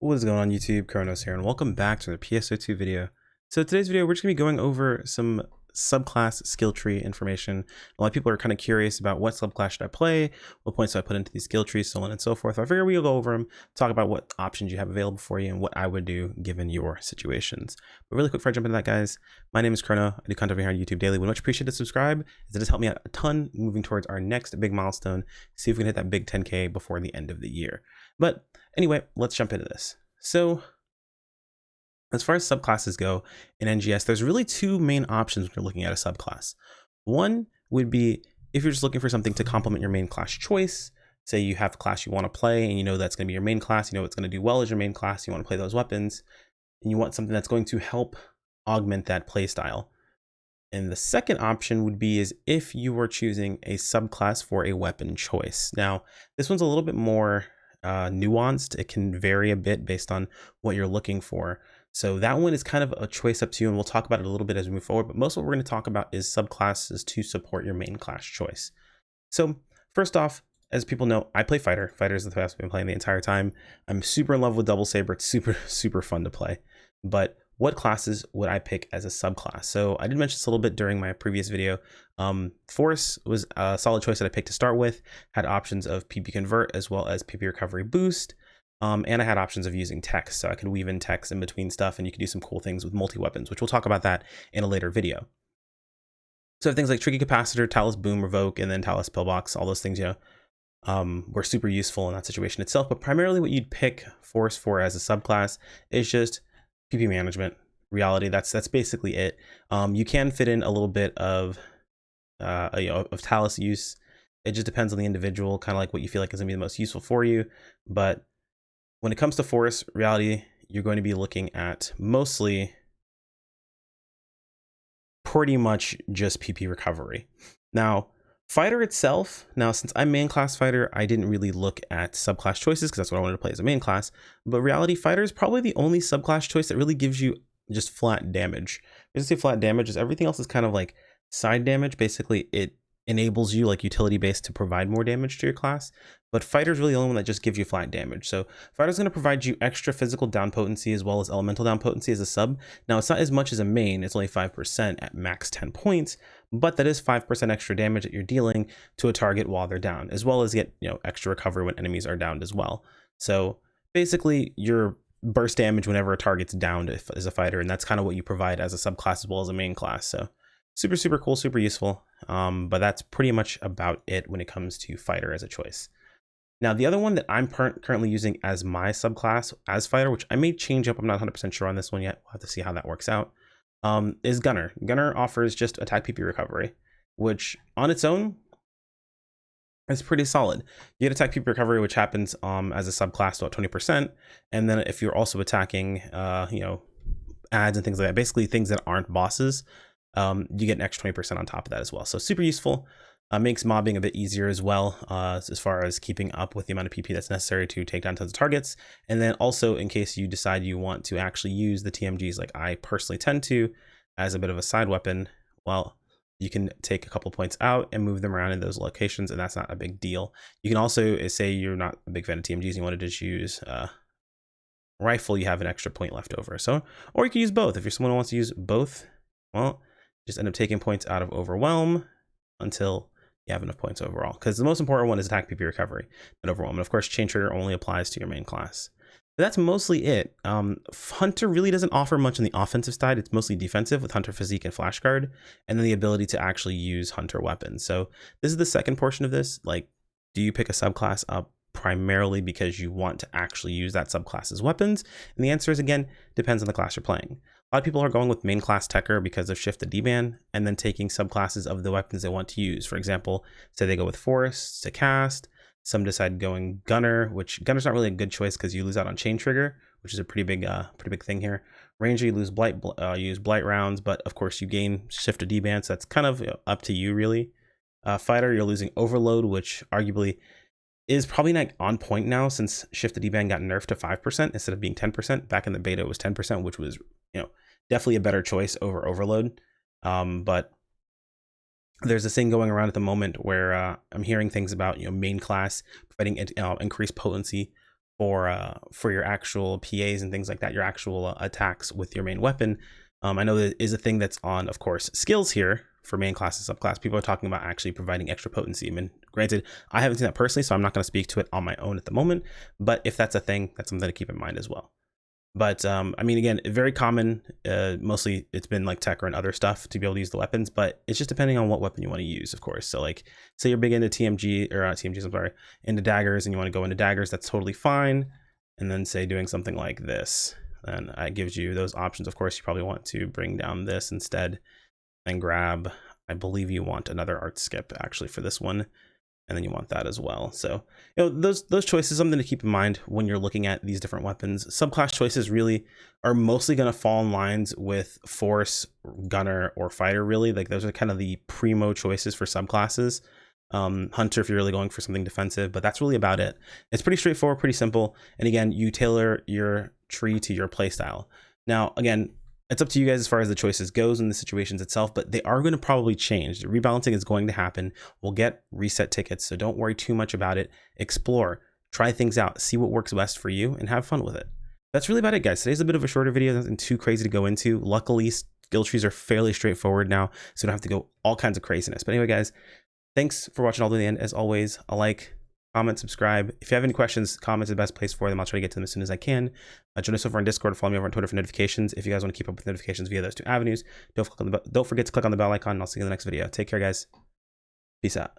What is going on YouTube? Kronos here, and welcome back to the PSO2 video. So today's video, we're just gonna be going over some subclass skill tree information. A lot of people are kind of curious about what subclass should I play, what points do I put into these skill trees, so on and so forth. I figure we'll go over them, talk about what options you have available for you and what I would do given your situations. But really quick before I jump into that, guys, my name is Chrono. I do content over here on YouTube daily. Would much appreciate to subscribe, as it has helped me out a ton moving towards our next big milestone. See if we can hit that big 10K before the end of the year. But anyway, let's jump into this. So as far as subclasses go in NGS, there's really two main options when you're looking at a subclass. One would be if you're just looking for something to complement your main class choice. Say you have a class you want to play and you know that's going to be your main class, you know it's going to do well as your main class, you want to play those weapons, and you want something that's going to help augment that play style. And the second option would be is if you were choosing a subclass for a weapon choice. Now, this one's a little bit more nuanced. It can vary a bit based on what you're looking for. So that one is kind of a choice up to you, and we'll talk about it a little bit as we move forward. But most of what we're going to talk about is subclasses to support your main class choice. So first off, as people know, I play fighter. Fighter is the class I've been playing the entire time. I'm super in love with double saber. It's super fun to play. But what classes would I pick as a subclass? So I did mention this a little bit during my previous video. Force was a solid choice that I picked to start with. Had options of PP convert as well as PP recovery boost. And I had options of using techs, so I could weave in techs in between stuff, and you could do some cool things with multi-weapons, which we'll talk about that in a later video. So I have things like Tricky Capacitor, Talus Boom, Revoke, and then Talus Pillbox, all those things, were super useful in that situation itself. But primarily what you'd pick Force for as a subclass is just PP management. Reality, that's basically it. You can fit in a little bit of of Talus use. It just depends on the individual, kind of like what you feel like is going to be the most useful for you. But when it comes to Force, reality, you're going to be looking at mostly pretty much just PP recovery. Now, fighter itself, since I'm main class fighter, I didn't really look at subclass choices because that's what I wanted to play as a main class. But reality, fighter is probably the only subclass choice that really gives you just flat damage. When I say flat damage, is everything else is kind of like side damage. Basically, it enables you like utility based to provide more damage to your class, but fighter is really the only one that just gives you flat damage. So fighter is going to provide you extra physical down potency as well as elemental down potency as a sub. Now it's not as much as a main, it's only 5% at max 10 points, but that is 5% extra damage that you're dealing to a target while they're down, as well as get extra recovery when enemies are downed as well. So basically your burst damage whenever a target's downed as a fighter, and that's kind of what you provide as a subclass as well as a main class. So super cool, super useful. But that's pretty much about it when it comes to fighter as a choice. Now, the other one that I'm currently using as my subclass as fighter, which I may change up, I'm not 100% sure on this one yet, we'll have to see how that works out, is Gunner. Gunner offers just attack PP recovery, which on its own is pretty solid. You get attack PP recovery, which happens as a subclass about 20%, and then if you're also attacking ads and things like that, basically things that aren't bosses, you get an extra 20% on top of that as well. So super useful. Makes mobbing a bit easier as well, as far as keeping up with the amount of PP that's necessary to take down tons of targets. And then also, in case you decide you want to actually use the TMGs like I personally tend to as a bit of a side weapon, well, you can take a couple points out and move them around in those locations, and that's not a big deal. You can also, say you're not a big fan of TMGs and you want to just use rifle, you have an extra point left over. So, or you can use both. If you're someone who wants to use both, well, just end up taking points out of overwhelm until you have enough points overall, because the most important one is attack PP recovery, not overwhelm. And of course, chain trigger only applies to your main class. But that's mostly it. Hunter really doesn't offer much on the offensive side. It's mostly defensive with Hunter Physique and Flash Guard, and then the ability to actually use Hunter weapons. So this is the second portion of this. Like, do you pick a subclass up primarily because you want to actually use that subclass's weapons? And the answer is, again, depends on the class you're playing. A lot of people are going with main class Techer because of shift to D-ban and then taking subclasses of the weapons they want to use. For example, say they go with Force to cast. Some decide going Gunner, which Gunner's not really a good choice because you lose out on chain trigger, which is a pretty big thing here. Ranger, you lose blight, use blight rounds, but of course you gain shift to D-ban, so that's kind of up to you really. Fighter, you're losing overload, which arguably is probably not on point now since shift to D-ban got nerfed to 5% instead of being 10%. Back in the beta it was 10%, which was definitely a better choice over overload. But there's this thing going around at the moment where I'm hearing things about main class providing increased potency for your actual PAs and things like that, your actual attacks with your main weapon. I know that is a thing that's on, of course, skills here for main class and subclass. People are talking about actually providing extra potency. I mean, granted, I haven't seen that personally, so I'm not going to speak to it on my own at the moment. But if that's a thing, that's something to keep in mind as well. But I mean, again, very common. Mostly it's been like tech and other stuff to be able to use the weapons, but it's just depending on what weapon you want to use, of course. So like, say you're big into TMG or TMGs, I'm sorry, into daggers, and you want to go into daggers, that's totally fine. And then say doing something like this, then it gives you those options. Of course, you probably want to bring down this instead and grab, I believe you want another art skip actually for this one. And then you want that as well. So, you know, those choices, something to keep in mind when you're looking at these different weapons. Subclass choices really are mostly going to fall in lines with force, gunner, or fighter, really. Like those are kind of the primo choices for subclasses. Hunter if you're really going for something defensive, but that's really about it. It's pretty straightforward, pretty simple. And again, you tailor your tree to your playstyle. Now, again, it's up to you guys as far as the choices goes in the situations itself, but they are going to probably change. The rebalancing is going to happen. We'll get reset tickets, so don't worry too much about it. Explore, try things out, see what works best for you, and have fun with it. That's really about it, guys. Today's a bit of a shorter video, nothing too crazy to go into. Luckily, skill trees are fairly straightforward now, so you don't have to go all kinds of craziness. But anyway, guys, thanks for watching all the way to the end. As always, a like, comment, subscribe. If you have any questions, comments are the best place for them. I'll try to get to them as soon as I can. Join us over on Discord or follow me over on Twitter for notifications. If you guys want to keep up with notifications via those two avenues, don't forget to click on the bell icon, and I'll see you in the next video. Take care, guys. Peace out.